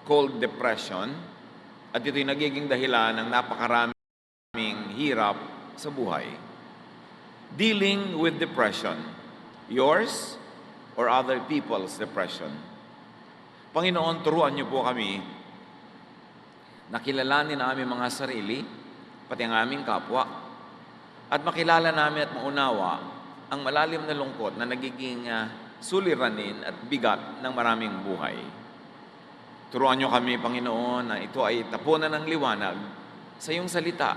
called depression, at ito'y nagiging dahilan ng napakaraming hirap sa buhay. Dealing with depression, yours or other people's depression. Panginoon, turuan niyo po kami na kilalanin ang aming mga sarili, pati ang aming kapwa, at makilala namin at maunawa ang malalim na lungkot na nagiging suliranin at bigat ng maraming buhay. Turuan niyo kami, Panginoon, na ito ay tapunan ng liwanag sa iyong salita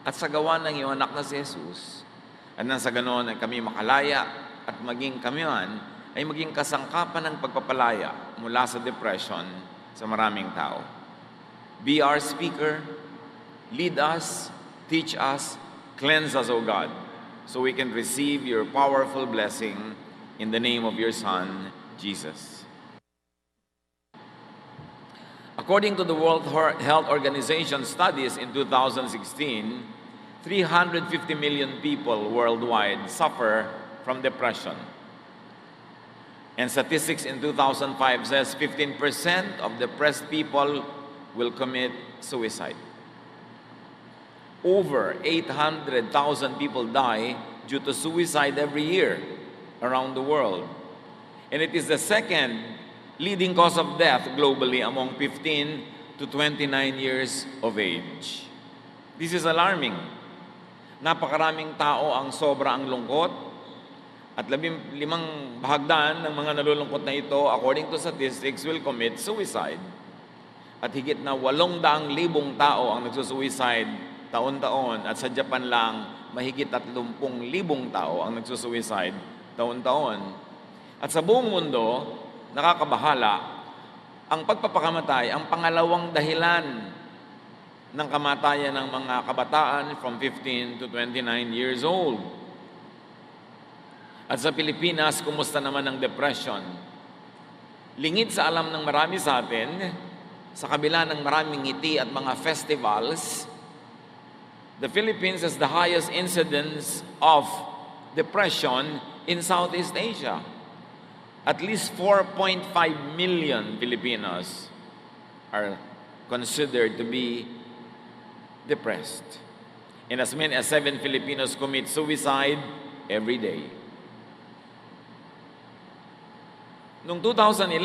at sa gawa ng iyong anak na si Jesus. At nang sa ganon ay kami makalaya at maging kami man ay maging kasangkapan ng pagpapalaya mula sa depression sa maraming tao. Be our speaker, lead us, teach us, cleanse us, O God, so we can receive your powerful blessing in the name of your Son, Jesus. According to the World Health Organization studies in 2016, 350 million people worldwide suffer from depression. And statistics in 2005 says 15% of depressed people will commit suicide. Over 800,000 people die due to suicide every year around the world. And it is the second leading cause of death globally among 15 to 29 years of age. This is alarming. Napakaraming tao ang sobra ang lungkot at 15 bahagdan ng mga nalulungkot na ito, according to statistics, will commit suicide. At higit na 800,000 tao ang nagsusuicide taon-taon, at sa Japan lang, mahigit 30,000 tao ang nagsusuicide taon-taon. At sa buong mundo, nakakabahala, ang pagpapakamatay ang pangalawang dahilan ng kamatayan ng mga kabataan from 15 to 29 years old. At sa Pilipinas, kumusta naman ang depression? Lingid sa alam ng marami sa atin, sa kabila ng maraming ngiti at mga festivals, the Philippines has the highest incidence of depression in Southeast Asia. At least 4.5 million Filipinos are considered to be depressed. And as many as 7 Filipinos commit suicide every day. Noong 2011,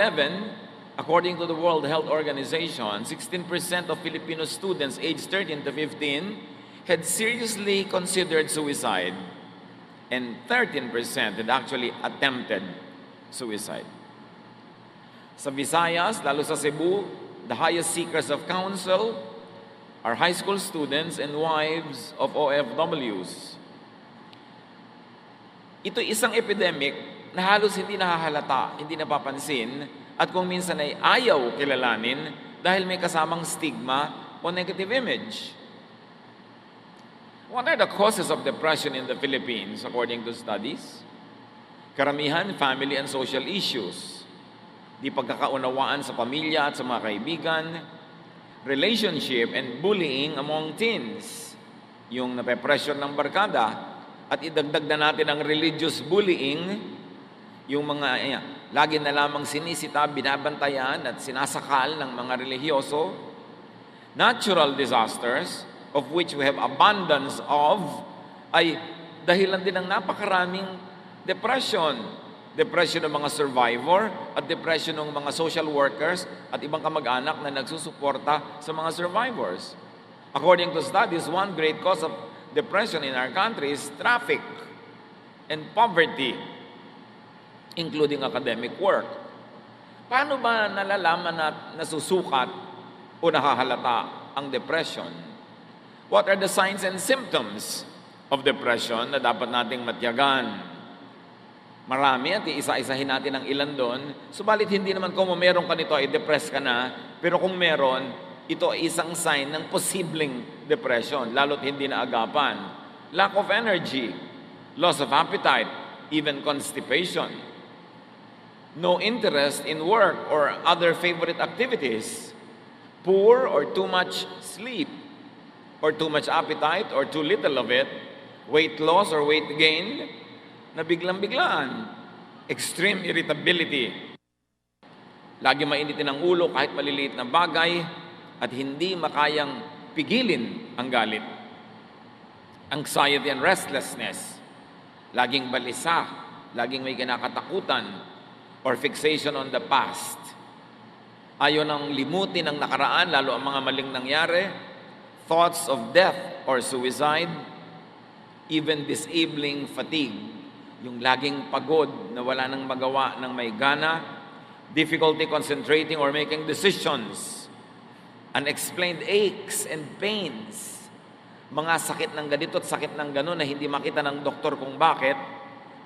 according to the World Health Organization, 16% of Filipino students aged 13 to 15 had seriously considered suicide, and 13% had actually attempted suicide. Sa Visayas, lalo sa Cebu, the highest seekers of counsel are high school students and wives of OFWs. Ito isang epidemic na halos hindi nahahalata, hindi napapansin, at kung minsan ay ayaw kilalanin dahil may kasamang stigma o negative image. What are the causes of depression in the Philippines according to studies? Karamihan, family and social issues. Di pagkakaunawaan sa pamilya at sa mga kaibigan, relationship and bullying among teens. Yung nape-pressure ng barkada, at idagdag na natin ang religious bullying, yung mga lagi na lamang sinisita, binabantayan at sinasakal ng mga relihiyoso. Natural disasters, of which we have abundance of, ay dahilan din ng napakaraming depression. Depression ng mga survivor at depression ng mga social workers at ibang kamag-anak na nagsusuporta sa mga survivors. According to studies, one great cause of depression in our country is traffic and poverty, including academic work. Paano ba nalalaman at nasusukat o nahahalata ang depression? What are the signs and symptoms of depression na dapat nating matyagan? Marami at iisa-isahin natin ang ilan doon. Subalit hindi naman kung meron ka nito ay depressed ka na, pero kung meron, ito ay isang sign ng posibleng depression, lalo't hindi naagapan. Lack of energy, loss of appetite, even constipation. No interest in work or other favorite activities. Poor or too much sleep, or too much appetite or too little of it. Weight loss or weight gain, na biglang-biglaan, extreme irritability, Lagi mainitin ang ulo kahit maliliit na bagay at hindi makayang pigilin ang galit. Anxiety and restlessness, laging balisa, laging may kinakatakutan or fixation on the past. Ayaw nang limutin ang nakaraan, lalo ang mga maling nangyari, thoughts of death or suicide, even disabling fatigue, yung laging pagod na wala nang magawa ng may gana, difficulty concentrating or making decisions, unexplained aches and pains, mga sakit ng ganito at sakit ng gano'n na hindi makita ng doktor kung bakit,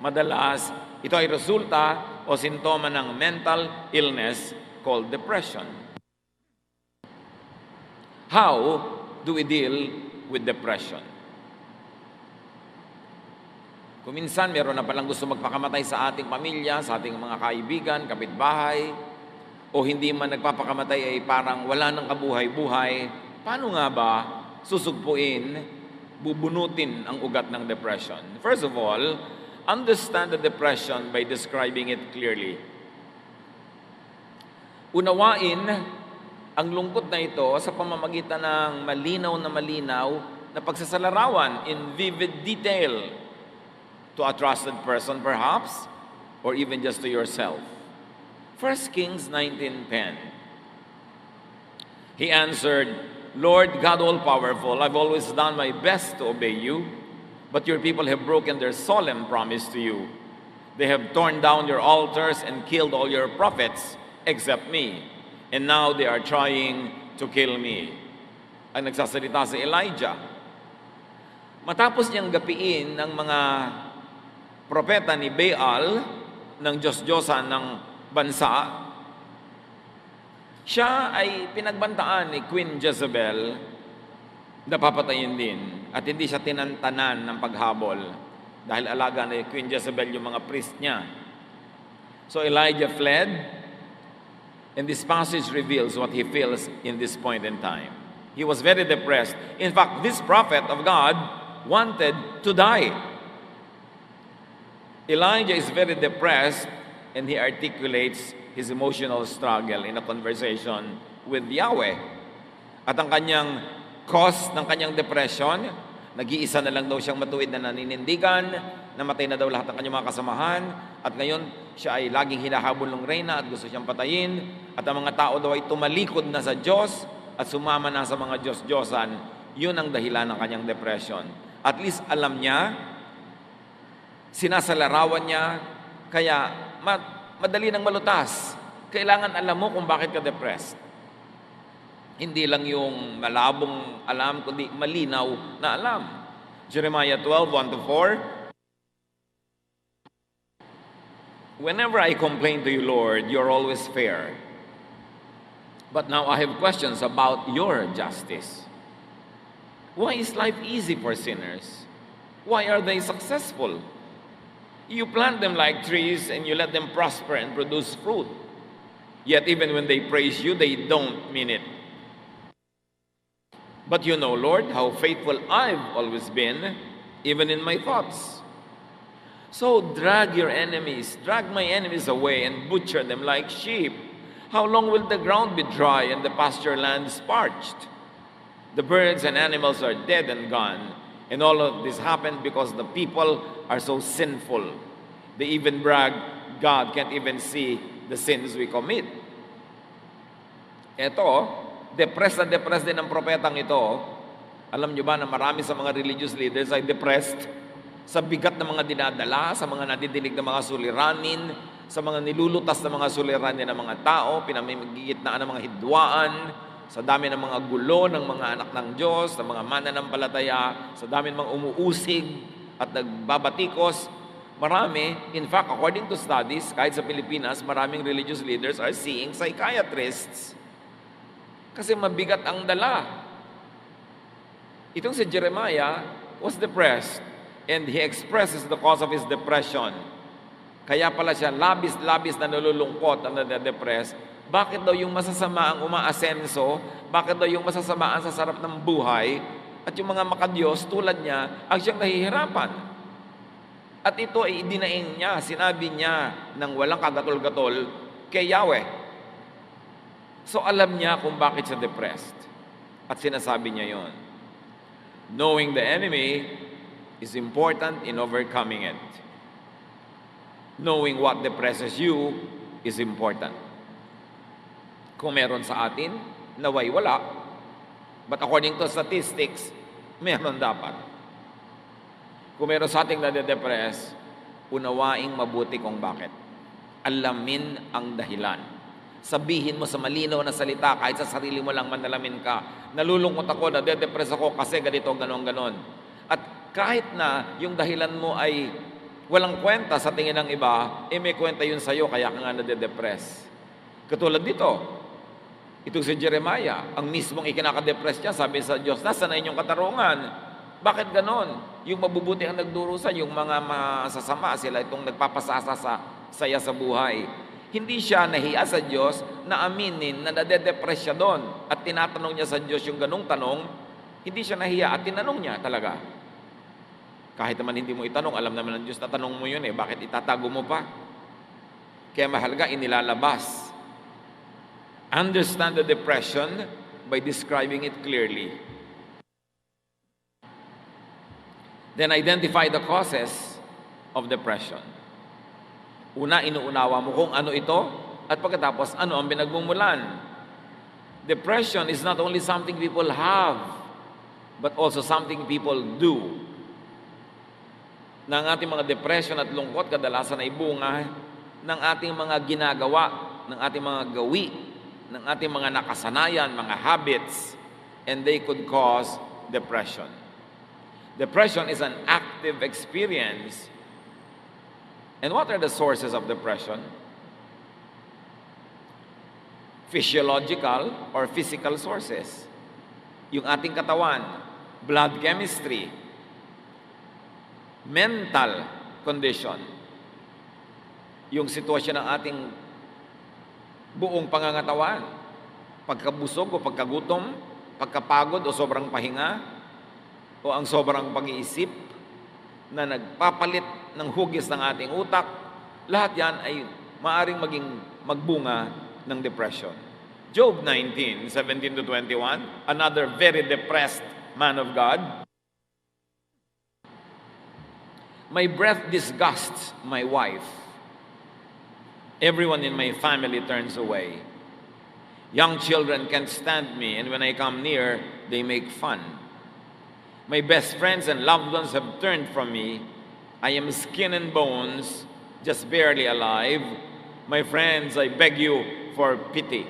madalas ito ay resulta o sintoma ng mental illness called depression. How do we deal with depression? Kung minsan meron na palang gusto magpakamatay sa ating pamilya, sa ating mga kaibigan, kapitbahay, o hindi man nagpapakamatay ay parang wala nang kabuhay-buhay, paano nga ba susugpuin, bubunutin ang ugat ng depression? First of all, understand the depression by describing it clearly. Unawain ang lungkot na ito sa pamamagitan ng malinaw na pagsasalarawan in vivid detail to a trusted person perhaps, or even just to yourself. 1 Kings 19:10. He answered, Lord God all-powerful, I've always done my best to obey you, but your people have broken their solemn promise to you. They have torn down your altars and killed all your prophets except me, and now they are trying to kill me. Ang nagsasalita si Elijah. Matapos niyang gapiin ng mga propeta ni Baal, ng Diyos-Diyosan ng bansa, siya ay pinagbantaan ni Queen Jezebel na papatayin din at hindi siya tinantanan ng paghabol dahil alaga ni Queen Jezebel yung mga priest niya. So Elijah fled, and this passage reveals what he feels in this point in time. He was very depressed. In fact, this prophet of God wanted to die. Elijah is very depressed, and he articulates his emotional struggle in a conversation with Yahweh. At ang kanyang cause ng kanyang depression, nag-iisa na lang daw siyang matuwid na naninindigan, namatay na daw lahat ng kanyang mga kasamahan, at ngayon siya ay laging hinahabol ng reyna at gusto siyang patayin, at ang mga tao daw ay tumalikod na sa Diyos at sumama na sa mga Diyos-Diyosan. Yun ang dahilan ng kanyang depression. At least alam niya, sinasalarawan niya, kaya madali nang malutas. Kailangan alam mo kung bakit ka depressed. Hindi lang yung malabong alam, kundi malinaw na alam. Jeremiah 12:1-4. Whenever I complain to you, Lord, you're always fair. But now I have questions about your justice. Why is life easy for sinners? Why are they successful? You plant them like trees and you let them prosper and produce fruit. Yet even when they praise you, they don't mean it. But you know, Lord, how faithful I've always been, even in my thoughts. So drag my enemies away and butcher them like sheep. How long will the ground be dry and the pasture lands parched? The birds and animals are dead and gone. And all of this happened because the people are so sinful. They even brag, God can't even see the sins we commit. Ito, depressed din ang propetang ito. Alam nyo ba na marami sa mga religious leaders ay depressed sa bigat ng mga dinadala, sa mga nadidinig ng mga suliranin, sa mga nilulutas ng mga suliranin ng mga tao, pinamimigitnaan ng mga hidwaan, sa dami ng mga gulo ng mga anak ng Diyos, ng mga mananampalataya, sa dami ng mga umuusig at nagbabatikos. Marami, in fact, according to studies, kahit sa Pilipinas, maraming religious leaders are seeing psychiatrists. Kasi mabigat ang dala. Itong si Jeremiah was depressed, and he expresses the cause of his depression. Kaya pala siya labis-labis na nalulungkot at nade-depress. Bakit daw yung masasama ang umaasenso? Bakit daw yung masasama ang sasarap ng buhay? At yung mga makadiyos tulad niya, ang siyang nahihirapan. At ito ay idinaing niya, sinabi niya ng walang kagatol-gatol kay Yahweh. So alam niya kung bakit siya depressed. At sinasabi niya yon. Knowing the enemy is important in overcoming it. Knowing what depresses you is important. Kung meron sa atin, naway wala. But according to statistics, meron dapat. Kung meron sa ating nade-depress, unawaing mabuti kung bakit. Alamin ang dahilan. Sabihin mo sa malinaw na salita, kahit sa sarili mo lang manalamin ka, nalulungkot ako, nade-depress ako kasi ganito, ganon. At kahit na yung dahilan mo ay walang kwenta sa tingin ng iba, may kwenta yun sa'yo, kaya ka nga nade-depress. Katulad dito, itong si Jeremiah, ang mismong ikinaka-depress niya, sabi sa Diyos, nasa na inyong katarungan? Bakit ganon? Yung mabubuti ang nagdurusa, yung mga masasama, sila itong nagpapasasa sa saya sa buhay. Hindi siya nahiya sa Diyos na aminin na nade-depress siya doon. At tinatanong niya sa Diyos yung ganong tanong, hindi siya nahiya at tinanong niya talaga. Kahit naman hindi mo itanong, alam naman ng Diyos na tanong mo yun bakit itatago mo pa? Kaya mahalaga, inilalabas. Understand the depression by describing it clearly. Then identify the causes of depression. Una, inuunawa mo kung ano ito, at pagkatapos, ano ang pinagmumulan. Depression is not only something people have, but also something people do. Na ang ating mga depression at lungkot, kadalasan ay bunga ng ating mga ginagawa, ng ating mga gawi, ng ating mga nakasanayan, mga habits, and they could cause depression. Depression is an active experience. And what are the sources of depression? Physiological or physical sources. Yung ating katawan, blood chemistry, mental condition, yung sitwasyon ng ating buong pangangatawan, pagkabusog o pagkagutom, pagkapagod o sobrang pahinga, o ang sobrang pag-iisip na nagpapalit ng hugis ng ating utak, lahat yan ay maaring maging magbunga ng depression. Job 19:17-21, another very depressed man of God. My breath disgusts my wife. Everyone in my family turns away. Young children can't stand me, and when I come near, they make fun. My best friends and loved ones have turned from me. I am skin and bones, just barely alive. My friends, I beg you for pity.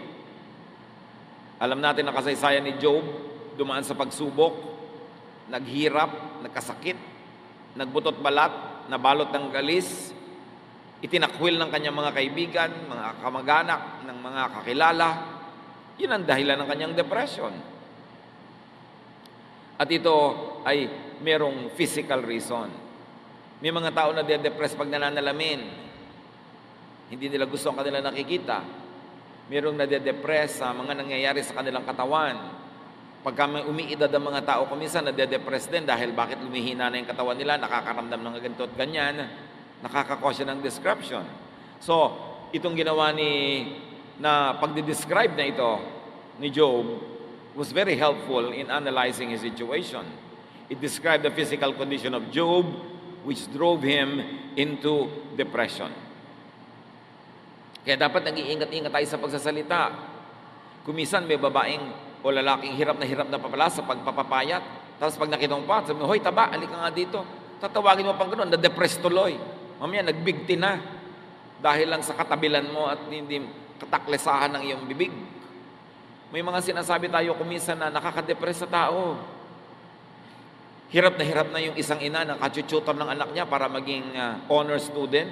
Alam natin ang kasaysayan ni Job, dumaan sa pagsubok, naghirap, nagkasakit, nagbutot balat, nabalot ng galis, itinakwil ng kanyang mga kaibigan, mga kamag-anak, ng mga kakilala. Yun ang dahilan ng kanyang depression. At ito ay merong physical reason. May mga tao na de-depress pag nananalamin. Hindi nila gusto ang kanila nakikita. Merong nade-depress sa mga nangyayari sa kanilang katawan. Pagka may umiidad ang mga tao, kuminsan nade-depress din dahil bakit lumihina na yung katawan nila, nakakaramdam ng ganito at ganyan, nakakakosya ng description. So, itong ginawa na pagde-describe na ito ni Job was very helpful in analyzing his situation. It described the physical condition of Job, which drove him into depression. Kaya dapat nag-iingat-ingat tayo sa pagsasalita. Kumisan may babaeng o lalaking hirap na papala sa pagpapapayat. Tapos pag nakita mo pa, sabi mo, hoy taba, alika nga dito. Tatawagin mo pang gano'n, na-depress tuloy. Mamaya, nagbigti na. Dahil lang sa katabilan mo at hindi kataklesahan ng iyong bibig. May mga sinasabi tayo kuminsan na nakaka-depress sa tao. Hirap na yung isang ina na kachututor ng anak niya para maging honor student.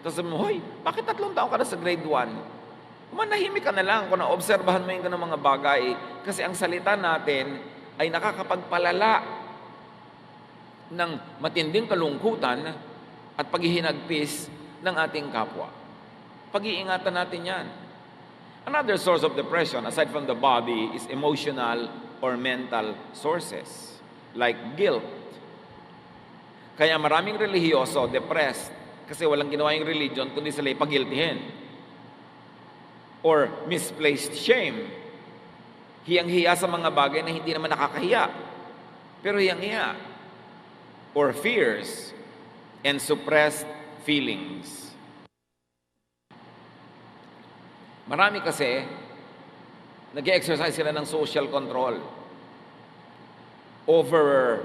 Tapos sabi mo, hoy, bakit 3 taon ka na sa grade 1? Manahimik ka na lang kung naobserbahan mo yung ganang mga bagay. Kasi ang salita natin ay nakakapagpalala ng matinding kalungkutan at paghihinagpis ng ating kapwa. Pag-iingatan natin yan. Another source of depression, aside from the body, is emotional or mental sources, like guilt. Kaya maraming relihiyoso, depressed, kasi walang ginawa yung religion, kundi sila ipagiltihin. or misplaced shame. Hiyang-hiya sa mga bagay na hindi naman nakakahiya, pero hiyang-hiya. Or fears and suppressed feelings. Marami kasi, nag-exercise sila ng social control over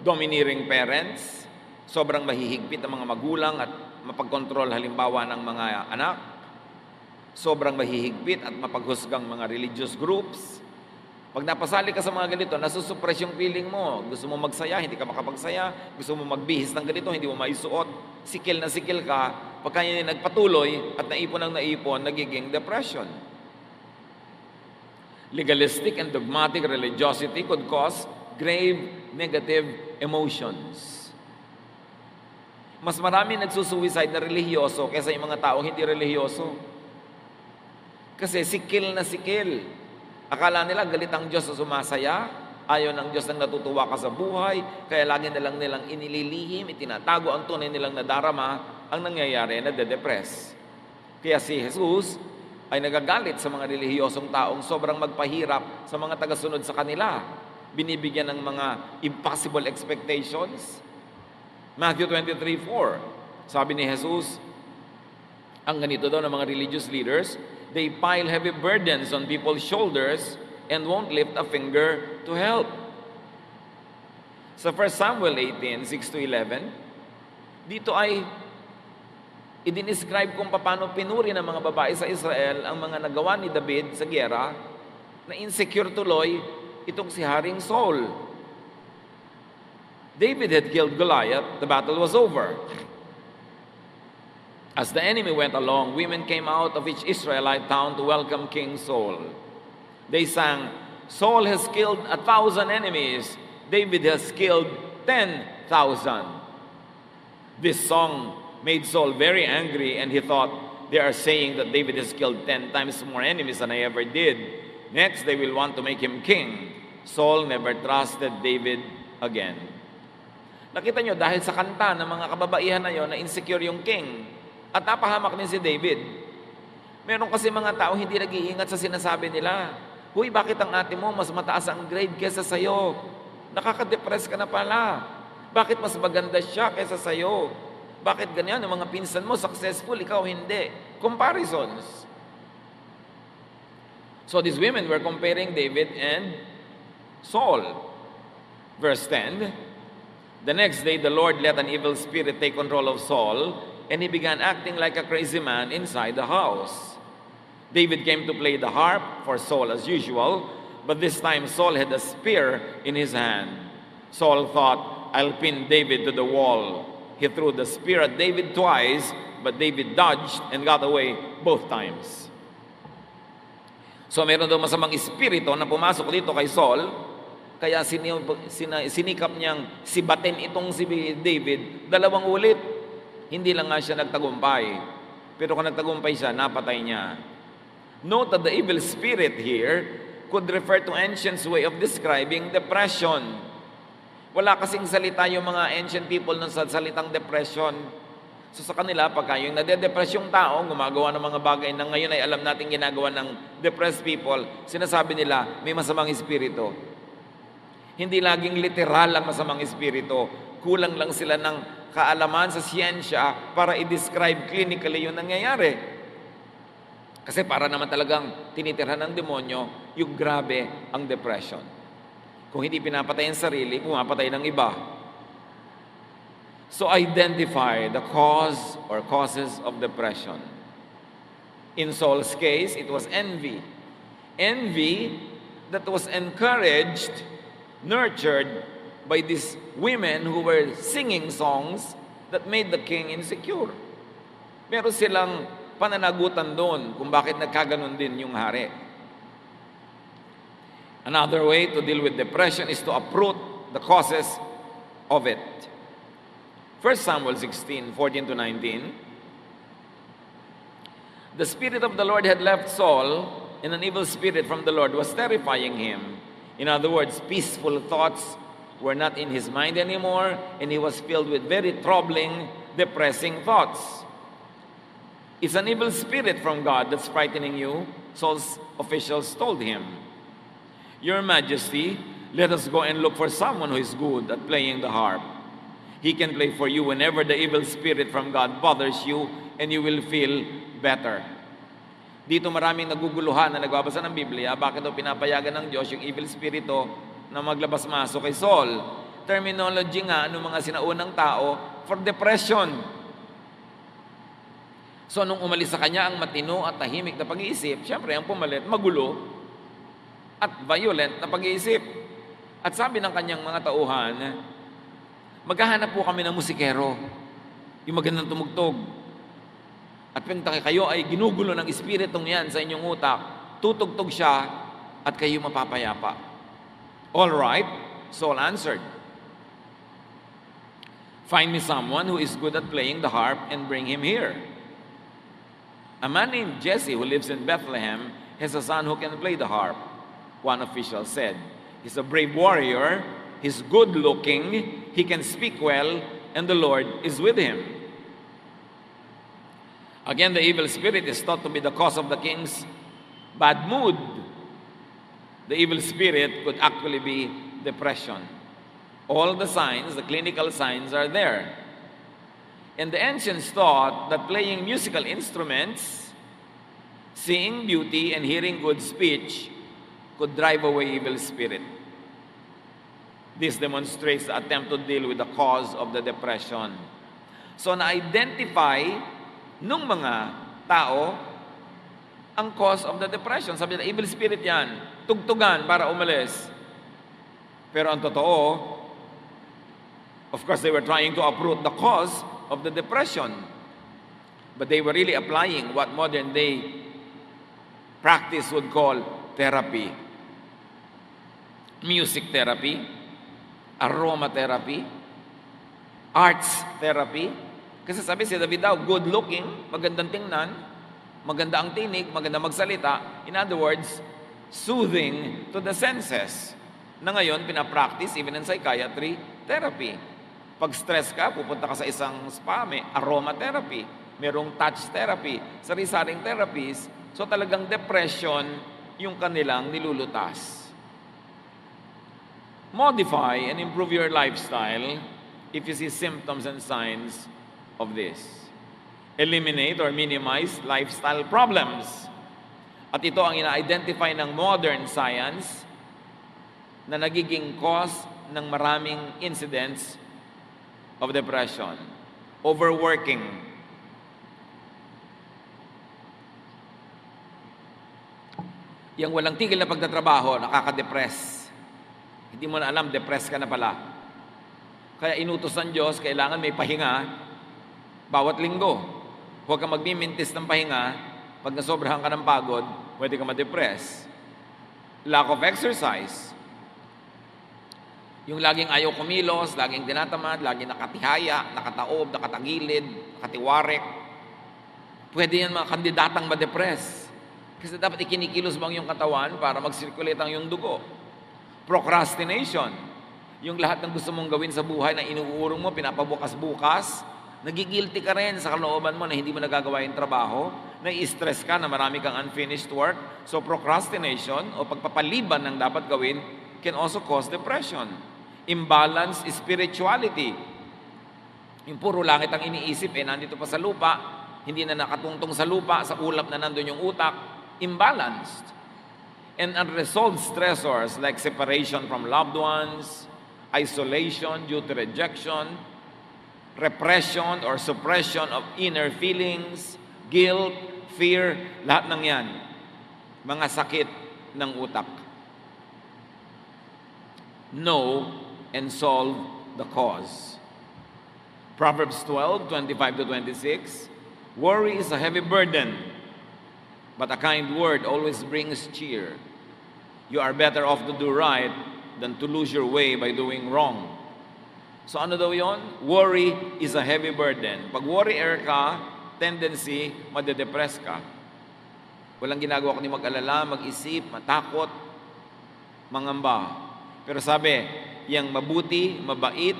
domineering parents, sobrang mahihigpit ng mga magulang at mapagkontrol halimbawa ng mga anak, sobrang mahihigpit at mapaghusgang mga religious groups. Pag napasali ka sa mga ganito, nasusuppress yung feeling mo. Gusto mo magsaya, hindi ka makapagsaya. Gusto mo magbihis ng ganito, hindi mo maisuot. Sikil na sikil ka. Pagka yun nagpatuloy at naipon ang naipon, nagiging depression. Legalistic and dogmatic religiosity could cause grave negative emotions. Mas marami nagsusuicide na relihiyoso kaysa yung mga taong hindi relihiyoso. Kasi sikil na sikil. Akala nila galit ang Diyos sa sumasaya, ayaw ng Diyos nang natutuwa ka sa buhay, kaya lagi nilang inililihim, itinatago ang tunay nilang nadarama, ang nangyayari na nade-depress. Kaya si Jesus ay nagagalit sa mga relihiyosong taong sobrang magpahirap sa mga tagasunod sa kanila. Binibigyan ng mga impossible expectations. Matthew 23:4, sabi ni Jesus, ang ganito daw ng mga religious leaders, they pile heavy burdens on people's shoulders and won't lift a finger to help. Sa 1 Samuel 18, 6-11, dito ay i-describe kung paano pinuri ng mga babae sa Israel ang mga nagawa ni David sa giyera na insecure tuloy itong si Haring Saul. David had killed Goliath, the battle was over. As the enemy went along, women came out of each Israelite town to welcome King Saul. They sang, Saul has killed 1,000 enemies, David has killed 10,000. This song made Saul very angry, and he thought, they are saying that David has killed 10 times more enemies than I ever did. Next, they will want to make him king. Saul never trusted David again. Nakita nyo, dahil sa kanta ng mga kababaihan na yon na insecure yung king, at napahamak din si David. Meron kasi mga tao hindi nag-iingat sa sinasabi nila. Huy, bakit ang ate mo mas mataas ang grade kesa sa'yo? Nakaka-depress ka na pala. Bakit mas maganda siya kesa sa'yo? Bakit ganyan? Yung mga pinsan mo successful, ikaw hindi. Comparisons. So these women were comparing David and Saul. Verse 10, the next day the Lord let an evil spirit take control of Saul, and he began acting like a crazy man inside the house. David came to play the harp for Saul as usual, but this time Saul had a spear in his hand. Saul thought, I'll pin David to the wall. He threw the spear at David twice, but David dodged and got away both times. So meron daw masamang espiritu na pumasok dito kay Saul, kaya sinikap niyang sibatin itong si David 2 ulit. Hindi lang nga siya nagtagumpay. Pero kung nagtagumpay siya, napatay niya. Note that the evil spirit here could refer to ancients' way of describing depression. Wala kasing salita yung mga ancient people ng salitang depression. So sa kanila, pagka yung nade-depress yung tao, gumagawa ng mga bagay na ngayon ay alam natin ginagawa ng depressed people, sinasabi nila, may masamang espiritu. Hindi laging literal ang masamang espiritu. Kulang lang sila ng kaalaman sa siyensya para i-describe clinically yung nangyayari. Kasi para naman talagang tinitirhan ng demonyo, yung grabe ang depression. Kung hindi pinapatay ang sarili, pumapatay ng iba. So identify the cause or causes of depression. In Saul's case, it was envy. Envy that was encouraged, nurtured by these women who were singing songs that made the king insecure. Meron silang pananagutan doon kung bakit nagkaganon din yung hari. Another way to deal with depression is to uproot the causes of it. 1 Samuel 16, 14-19. The Spirit of the Lord had left Saul, and an evil spirit from the Lord was terrifying him. In other words, peaceful thoughts were not in his mind anymore, and he was filled with very troubling, depressing thoughts. It's an evil spirit from God that's frightening you, Saul's officials told him. Your Majesty, let us go and look for someone who is good at playing the harp. He can play for you whenever the evil spirit from God bothers you, and you will feel better. Dito maraming naguguluhan na nagbabasa ng Biblia, bakit daw pinapayagan ng Diyos yung evil spirito na maglabas-masok kay Saul? Terminology nga ng mga sinaunang tao for depression. So, nung umalis sa kanya ang matino at tahimik na pag-iisip, syempre, ang pumalit, magulo at violent na pag-iisip. At sabi ng kanyang mga tauhan, maghahanap po kami ng musikero, yung magandang tumugtog. At pagka kayo ay ginugulo ng espiritong yan sa inyong utak, tutugtog siya at kayo mapapayapa. All right, Saul answered. Find me someone who is good at playing the harp and bring him here. A man named Jesse who lives in Bethlehem has a son who can play the harp, one official said. He's a brave warrior, he's good-looking, he can speak well, and the Lord is with him. Again, the evil spirit is thought to be the cause of the king's bad mood. The evil spirit could actually be depression. All the signs, the clinical signs are there. And the ancients thought that playing musical instruments, seeing beauty, and hearing good speech could drive away evil spirit. This demonstrates the attempt to deal with the cause of the depression. So, na-identify nung mga tao ang cause of the depression. Sabi nila, evil spirit yan. Tugtugan para umalis. Pero ang totoo, of course, they were trying to uproot the cause of the depression. But they were really applying what modern day practice would call therapy. Music therapy, aromatherapy, arts therapy. Kasi sabi si David daw, good looking, magandang tingnan, maganda ang tinig, maganda magsalita. In other words, soothing to the senses. Na ngayon, pinapractice even in psychiatry therapy. Pag stress ka, pupunta ka sa isang spa, may aromatherapy, merong touch therapy, sari-saring therapies. So talagang depression yung kanilang nilulutas. Modify and improve your lifestyle if you see symptoms and signs of this. Eliminate or minimize lifestyle problems. At ito ang ina-identify ng modern science na nagiging cause ng maraming incidents of depression. Overworking. Yang walang tigil na pagtatrabaho, nakaka-depress. Hindi mo na alam, depressed ka na pala. Kaya inutos ng Diyos, kailangan may pahinga bawat linggo. Huwag kang magmimintis ng pahinga. Pag nasobrahan ka ng pagod, pwede ka ma-depress. Lack of exercise. Yung laging ayaw kumilos, laging tinatamad, laging nakatihaya, nakataob, nakatagilid, nakatiwarek. Pwede yan mga kandidatang ma-depress. Kasi dapat ikinikilos mo ang iyong katawan para mag-circulate ang iyong dugo. Procrastination. Yung lahat ng gusto mong gawin sa buhay na inuurong mo, pinapabukas-bukas, nagigilty ka rin sa kalooban mo na hindi mo nagagawa yung trabaho, nai-stress ka na marami kang unfinished work. So procrastination o pagpapaliban ng dapat gawin can also cause depression. Imbalance spirituality. Yung puro langit ang iniisip, nandito pa sa lupa, hindi na nakatungtong sa lupa, sa ulap na nandun yung utak. Imbalanced. And unresolved stressors like separation from loved ones, isolation due to rejection, repression or suppression of inner feelings, guilt, fear, lahat ng yan, mga sakit ng utak. Know and solve the cause. Proverbs 12:25-26, worry is a heavy burden, but a kind word always brings cheer. You are better off to do right than to lose your way by doing wrong. So ano daw yon? Worry is a heavy burden. Pag worrier ka, tendency, madedepress ka. Walang ginagawa kundi mag-alala, mag-isip, matakot, mangamba. Pero sabi, yung mabuti, mabait,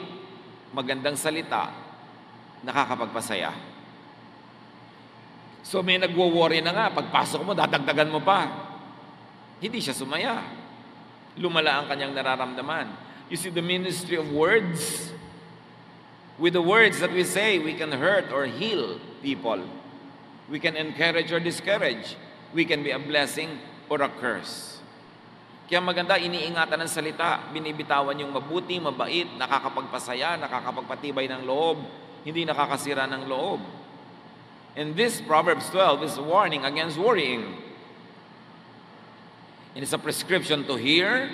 magandang salita, nakakapagpasaya. So may nagwo-worry na nga, pagpasok mo, dadagdagan mo pa. Hindi siya sumaya. Lumala ang kanyang nararamdaman. You see, the ministry of words, with the words that we say, we can hurt or heal people. We can encourage or discourage. We can be a blessing or a curse. Kaya maganda, iniingatan ng salita, binibitawan yung mabuti, mabait, nakakapagpasaya, nakakapagpatibay ng loob, hindi nakakasira ng loob. And this Proverbs 12 is a warning against worrying. And it's a prescription to hear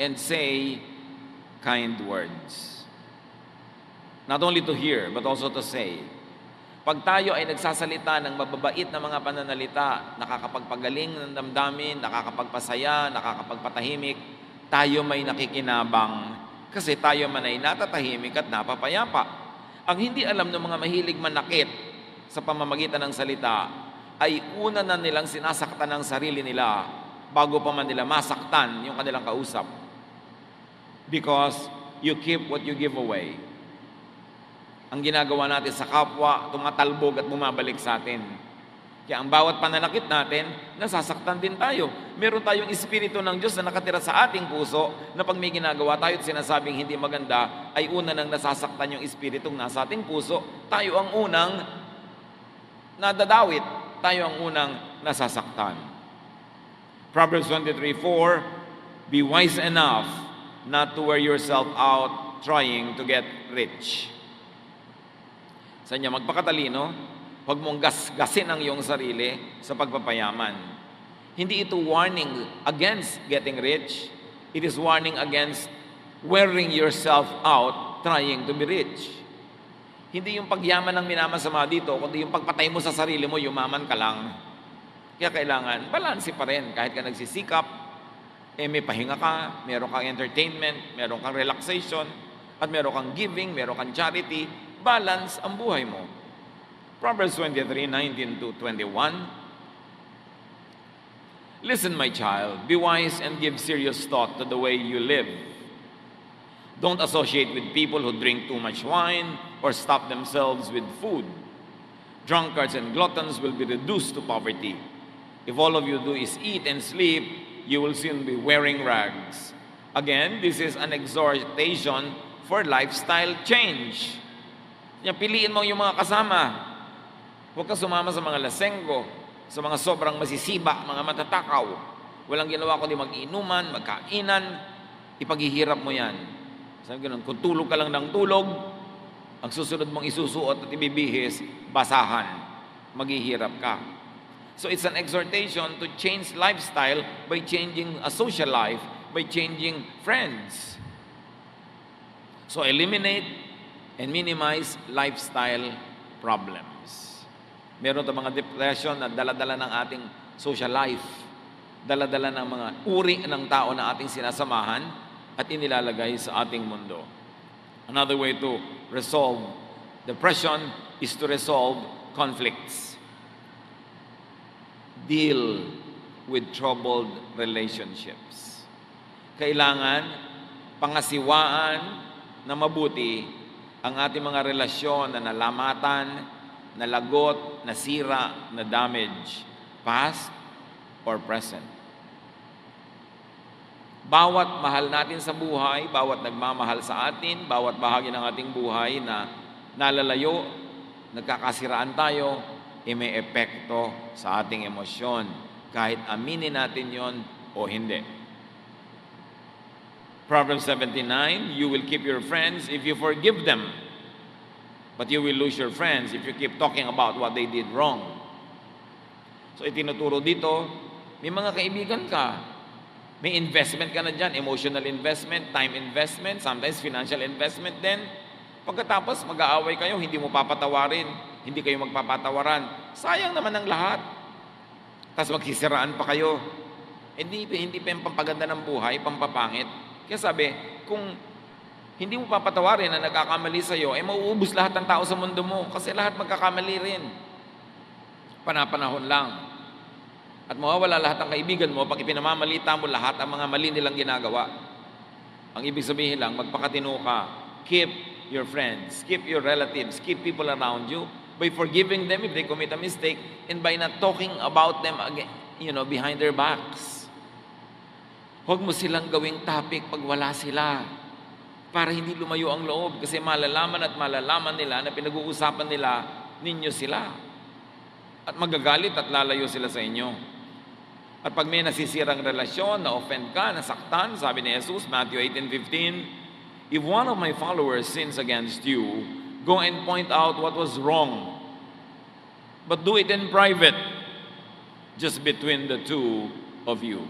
and say kind words. Not only to hear, but also to say. Pag tayo ay nagsasalita ng mababait na mga pananalita, nakakapagpagaling ng damdamin, nakakapagpasaya, nakakapagpatahimik, tayo may nakikinabang kasi tayo man ay natatahimik at napapayapa. Ang hindi alam ng mga mahilig manakit sa pamamagitan ng salita ay una na nilang sinasaktan ng sarili nila bago pa man nila masaktan yung kanilang kausap. Because you keep what you give away. Ang ginagawa natin sa kapwa, tumatalbog at bumabalik sa atin. Kaya ang bawat pananakit natin, nasasaktan din tayo. Meron tayong Espiritu ng Diyos na nakatira sa ating puso na pag may ginagawa tayo at sinasabing hindi maganda, ay una nang nasasaktan yung Espiritong nasa ating puso. Tayo ang unang nadadawit. Tayo ang unang nasasaktan. Proverbs 23:4, be wise enough not to wear yourself out trying to get rich. Sa inyo, magpakatalino, huwag mong gasgasin ang iyong sarili sa pagpapayaman. Hindi ito warning against getting rich. It is warning against wearing yourself out trying to be rich. Hindi yung pagyaman ang minamasama dito, kundi yung pagpatay mo sa sarili mo, yumaman ka lang. Kaya kailangan, balanse pa rin. Kahit ka nagsisikap, may pahinga ka, meron kang entertainment, meron kang relaxation, at meron kang giving, meron kang charity, balance ang buhay mo. Proverbs 23:19-21. Listen, my child, be wise and give serious thought to the way you live. Don't associate with people who drink too much wine or stuff themselves with food. Drunkards and gluttons will be reduced to poverty. If all of you do is eat and sleep, you will soon be wearing rags. Again, this is an exhortation for lifestyle change. Piliin mo yung mga kasama. Huwag ka sumama sa mga lasenggo, sa mga sobrang masisiba, mga matatakaw. Walang ginawa kundi mag-inuman, magkainan, ipaghihirap mo yan. Sabi ganun, kung tulog ka lang ng tulog, ang susunod mong isusuot at ibibihis, basahan, maghihirap ka. So it's an exhortation to change lifestyle by changing a social life, by changing friends. So eliminate and minimize lifestyle problems. Meron tayong mga depression na dala-dala ng ating social life, dala-dala ng mga uri ng tao na ating sinasamahan at inilalagay sa ating mundo. Another way to resolve depression is to resolve conflicts. Deal with troubled relationships. Kailangan pangasiwaan na mabuti ang ating mga relasyon na nalamatan, nalagot, nasira, na damage, past or present. Bawat mahal natin sa buhay, bawat nagmamahal sa atin, bawat bahagi ng ating buhay na nalalayo, nagkakasiraan tayo, may epekto sa ating emosyon, kahit aminin natin yon o hindi. Proverbs 17:9, you will keep your friends if you forgive them, but you will lose your friends if you keep talking about what they did wrong. So itinuturo dito, may mga kaibigan ka, may investment ka na dyan, emotional investment, time investment, sometimes financial investment din. Pagkatapos mag-aaway kayo, hindi mo papatawarin, hindi kayo magpapatawaran. Sayang naman ang lahat. Tapos magsisiraan pa kayo. Hindi pa yung pampaganda ng buhay, pampapangit. Kaya sabi, kung hindi mo papatawarin na nagkakamali sa'yo, mauubos lahat ng tao sa mundo mo kasi lahat magkakamali rin. Panapanahon lang. At mawawala lahat ng kaibigan mo pag ipinamamalita mo lahat ang mga mali nilang ginagawa. Ang ibig sabihin lang, magpakatino ka. Keep your friends, keep your relatives, keep people around you by forgiving them if they commit a mistake, and by not talking about them again, behind their backs. Huwag mo silang gawing topic pag wala sila, para hindi lumayo ang loob, kasi malalaman at malalaman nila na pinag-uusapan nila ninyo sila. At magagalit at lalayo sila sa inyo. At pag may nasisirang relasyon, na-offend ka, nasaktan, sabi ni Jesus, Matthew 18:15, if one of my followers sins against you, go and point out what was wrong. But do it in private, just between the two of you.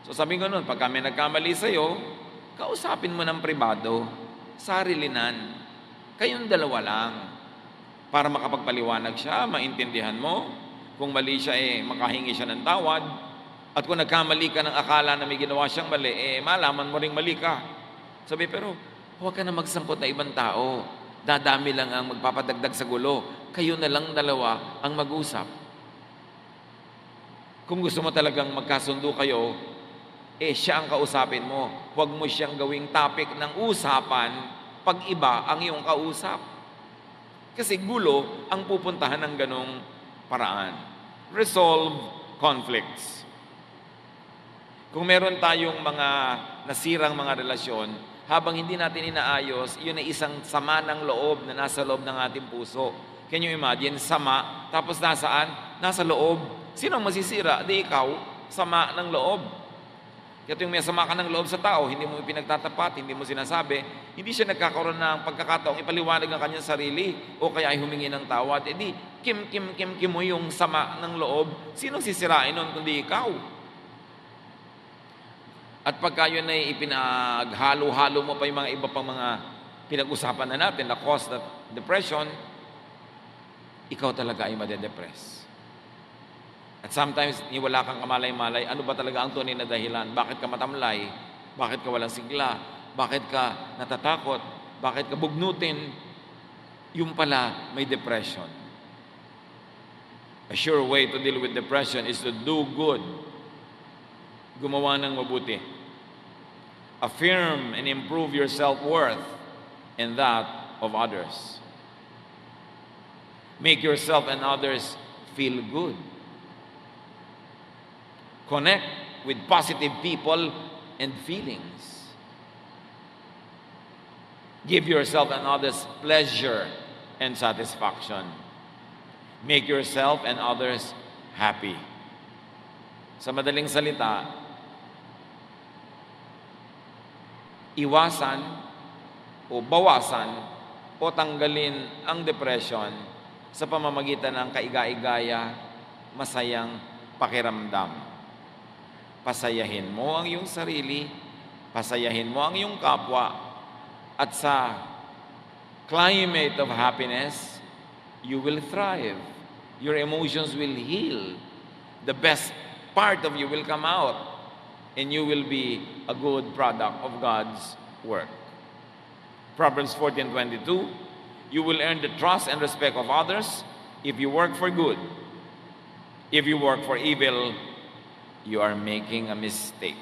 So sabi ko nun, pag kami nagkamali sa'yo, kausapin mo ng pribado, sarilinan. Kayong dalawa lang. Para makapagpaliwanag siya, maintindihan mo. Kung mali siya, makahingi siya ng tawad. At kung nagkamali ka ng akala na may ginawa siyang mali, malaman mo ring mali ka. Sabi, pero huwag ka na magsangkot na ibang tao. Dadami lang ang magpapadagdag sa gulo. Kayo na lang dalawa ang mag-usap. Kung gusto mo talagang magkasundo kayo, siya ang kausapin mo. Huwag mo siyang gawing topic ng usapan pag iba ang iyong kausap. Kasi gulo ang pupuntahan ng ganong paraan. Resolve conflicts. Kung meron tayong mga nasirang mga relasyon, habang hindi natin inaayos, yun ay isang sama ng loob na nasa loob ng ating puso. Can you imagine? Sama, tapos nasaan? Nasa loob. Sino ang masisira? Di ikaw, sama ng loob. Kaya yung may sama ka ng loob sa tao, hindi mo pinagtatapat, hindi mo sinasabi, hindi siya nagkakaroon ng pagkakataong ipaliwanag ang kanyang sarili o kaya ay humingi ng tawad. Kim mo yung sama ng loob. Sinong sisirain nun kundi ikaw? At pagka yun ay ipinaghalo-halo mo pa yung mga iba pang mga pinag-usapan na natin na cause that depression, ikaw talaga ay madedepress. At sometimes, wala kang kamalay-malay, ano ba talaga ang tunay na dahilan? Bakit ka matamlay? Bakit ka walang sigla? Bakit ka natatakot? Bakit ka bugnutin? Yung pala, may depression. A sure way to deal with depression is to do good. Gumawa ng mabuti. Affirm and improve your self-worth and that of others. Make yourself and others feel good. Connect with positive people and feelings. Give yourself and others pleasure and satisfaction. Make yourself and others happy. Sa madaling salita, iwasan o bawasan o tanggalin ang depression sa pamamagitan ng kaiga-igaya, masayang pakiramdam. Pasayahin mo ang iyong sarili, pasayahin mo ang iyong kapwa, at sa climate of happiness, you will thrive. Your emotions will heal. The best part of you will come out, and you will be a good product of God's work. Proverbs 14:22, you will earn the trust and respect of others if you work for good. If you work for evil, you are making a mistake.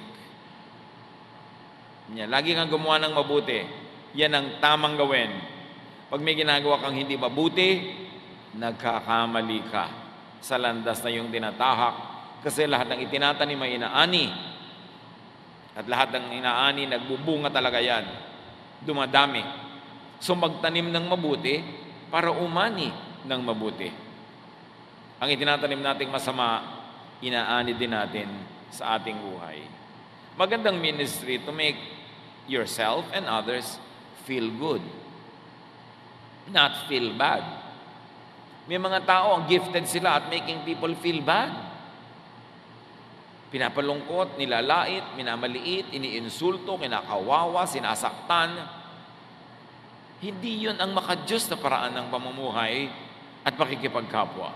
Lagi kang gumawa ng mabuti. Yan ang tamang gawin. Pag may ginagawa kang hindi mabuti, nagkakamali ka sa landas na yung tinatahak. Kasi lahat ng itinatanim ay inaani. At lahat ng inaani, nagbubunga talaga yan. Dumadami. So magtanim ng mabuti para umani ng mabuti. Ang itinatanim nating masama, inaani din natin sa ating buhay. Magandang ministry to make yourself and others feel good, not feel bad. May mga tao ang gifted sila at making people feel bad. Pinapalungkot, nilalait, minamaliit, iniinsulto, kinakawawa, sinasaktan. Hindi yun ang makadiyos na paraan ng pamumuhay at pakikipagkapwa.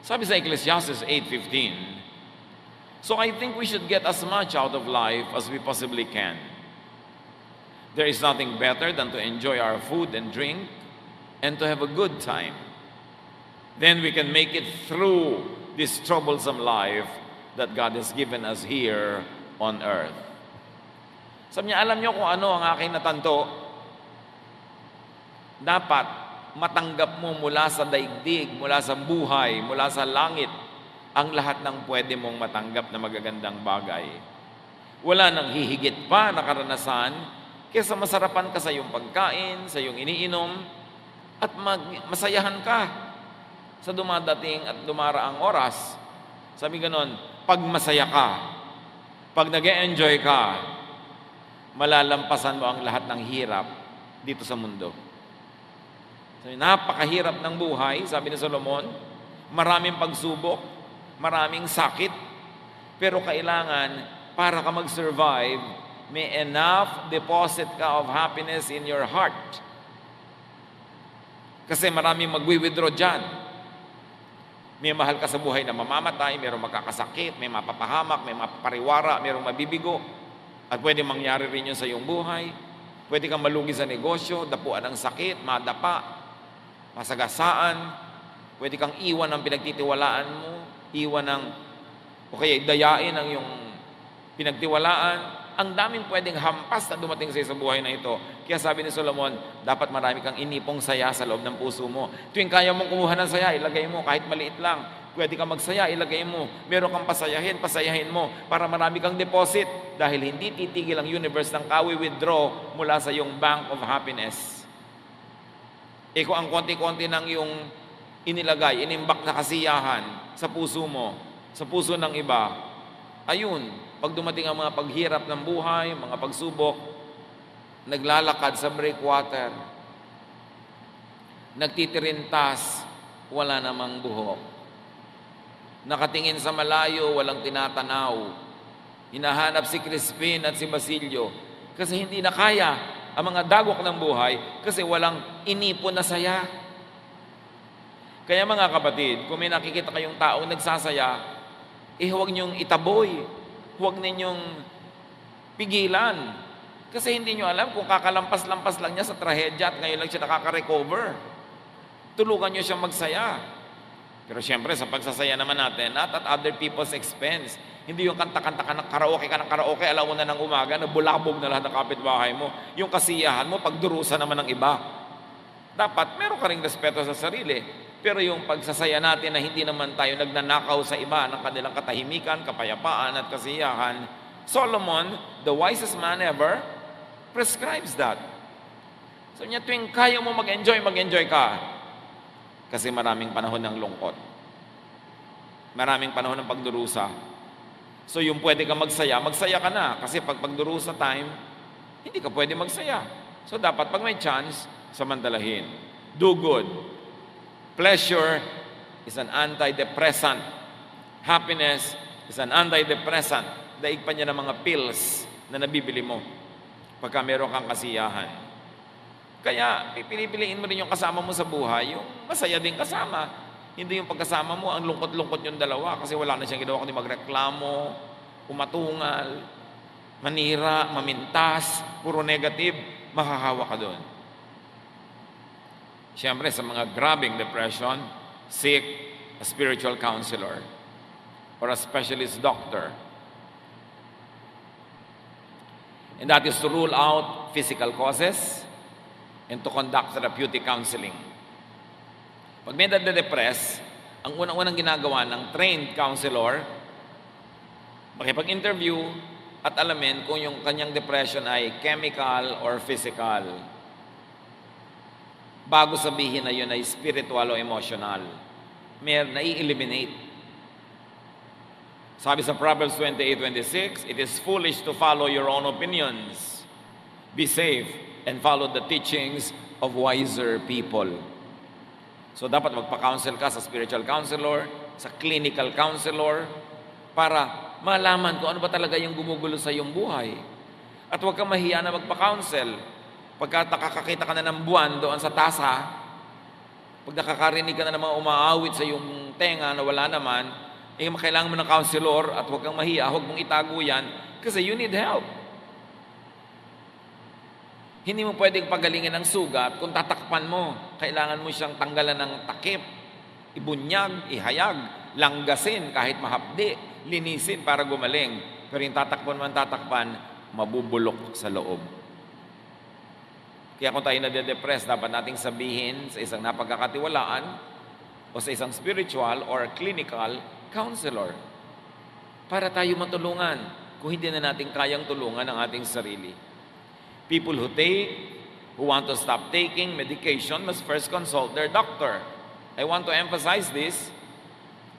Sabi sa Ecclesiastes 8:15, so I think we should get as much out of life as we possibly can. There is nothing better than to enjoy our food and drink and to have a good time. Then we can make it through this troublesome life that God has given us here on earth. Sabi niya, alam niyo kung ano ang aking natanto? Dapat matanggap mo mula sa daigdig, mula sa buhay, mula sa langit, ang lahat ng pwede mong matanggap na magagandang bagay. Wala nang hihigit pa na karanasan kaysa masarapan ka sa iyong pagkain, sa iyong iniinom, at masayahan ka sa dumadating at dumaraang oras. Sabi ganon, pag masaya ka, pag nag-e-enjoy ka, malalampasan mo ang lahat ng hirap dito sa mundo. So, napakahirap ng buhay, sabi ni Solomon, maraming pagsubok, maraming sakit, pero kailangan, para ka mag-survive, may enough deposit ka of happiness in your heart. Kasi maraming magwi-withdraw dyan. May mahal ka sa buhay na mamamatay, mayroong magkakasakit, may mapapahamak, may mapapariwara, mayroong mabibigo, at pwede mangyari rin yun sa iyong buhay. Pwede kang malugi sa negosyo, dapuan ng sakit, madapa, masagasaan, pwede kang iwan ng pinagtitiwalaan mo, iwan ng, o kaya dayain ang iyong pinagtiwalaan. Ang daming pwedeng hampas na dumating sa buhay na ito. Kaya sabi ni Solomon, dapat marami kang inipong saya sa loob ng puso mo. Tuwing kaya mong kumuha ng saya, ilagay mo, kahit maliit lang. Pwede kang magsaya, ilagay mo. Meron kang pasayahin mo, para marami kang deposit. Dahil hindi titigil ang universe ng kawi-withdraw mula sa iyong bank of happiness. Kung ang konti-konti ng iyong inilagay, inimbak na kasiyahan sa puso mo, sa puso ng iba, ayun, pag dumating ang mga paghirap ng buhay, mga pagsubok, naglalakad sa breakwater, nagtitirintas, wala namang buhok. Nakatingin sa malayo, walang tinatanaw. Hinahanap si Crispin at si Basilio kasi hindi na kaya ang mga dagok ng buhay kasi walang inipon na saya. Kaya mga kapatid, kung may nakikita kayong taong nagsasaya, huwag niyong itaboy. Huwag ninyong pigilan. Kasi hindi nyo alam kung kakalampas-lampas lang niya sa trahedya at ngayon lang siya nakaka-recover. Tulungan nyo siyang magsaya. Pero siyempre, sa pagsasaya naman natin, not at other people's expense. Hindi yung kanta-kanta ka ng karaoke, alauna ng umaga, nabulabog na lahat ng kapitbahay mo. Yung kasiyahan mo, pagdurusa naman ng iba. Dapat, meron ka ring respeto sa sarili. Pero yung pagsasaya natin na hindi naman tayo nagnanakaw sa iba ng kanilang katahimikan, kapayapaan at kasiyahan, Solomon, the wisest man ever, prescribes that. So niya, tuwing kaya mo mag-enjoy ka. Kasi maraming panahon ng lungkot. Maraming panahon ng pagdurusa. So yung pwede ka magsaya ka na. Kasi pag pagdurusa time, hindi ka pwede magsaya. So dapat pag may chance, samantalahin. Do good. Pleasure is an antidepressant. Happiness is an antidepressant. Daig pa niya ng mga pills na nabibili mo pagka meron kang kasiyahan. Kaya pipili-piliin mo rin yung kasama mo sa buhay, yung masaya din kasama. Hindi yung pagkasama mo, ang lungkot-lungkot yung dalawa kasi wala na siyang ginawa kundi magreklamo, umatungal, manira, mamintas, puro negative, mahahawa ka doon. Siyempre, sa mga grabing depression, seek a spiritual counselor or a specialist doctor. And that is to rule out physical causes and to conduct therapeutic counseling. Pag may nade-depress, ang unang-unang ginagawa ng trained counselor, makipag-interview at alamin kung yung kanyang depression ay chemical or physical. Bago sabihin na yun ay spiritual o emotional. May nai-eliminate. Sabi sa Proverbs 28:26, it is foolish to follow your own opinions. Be safe and follow the teachings of wiser people. So dapat magpa-counsel ka sa spiritual counselor, sa clinical counselor, para malaman kung ano ba talaga yung gumugulo sa iyong buhay. At huwag kang mahiya na magpa-counsel. Pagka nakakakita ka na ng buwan doon sa tasa, pag nakakarinig ka na ng mga umaawit sa iyong tenga na wala naman, kailangan mo ng counselor at huwag kang mahiya, huwag mong itago yan kasi you need help. Hindi mo pwedeng pagalingin ang sugat kung tatakpan mo. Kailangan mo siyang tanggalan ng takip, ibunyag, ihayag, langgasin kahit mahapdi, linisin para gumaling. Pero yung tatakpan, mabubulok sa loob. Kaya kung tayo nade-depress, dapat nating sabihin sa isang napagkakatiwalaan o sa isang spiritual or clinical counselor para tayo matulungan kung hindi na natin kayang tulungan ang ating sarili. People who want to stop taking medication must first consult their doctor. I want to emphasize this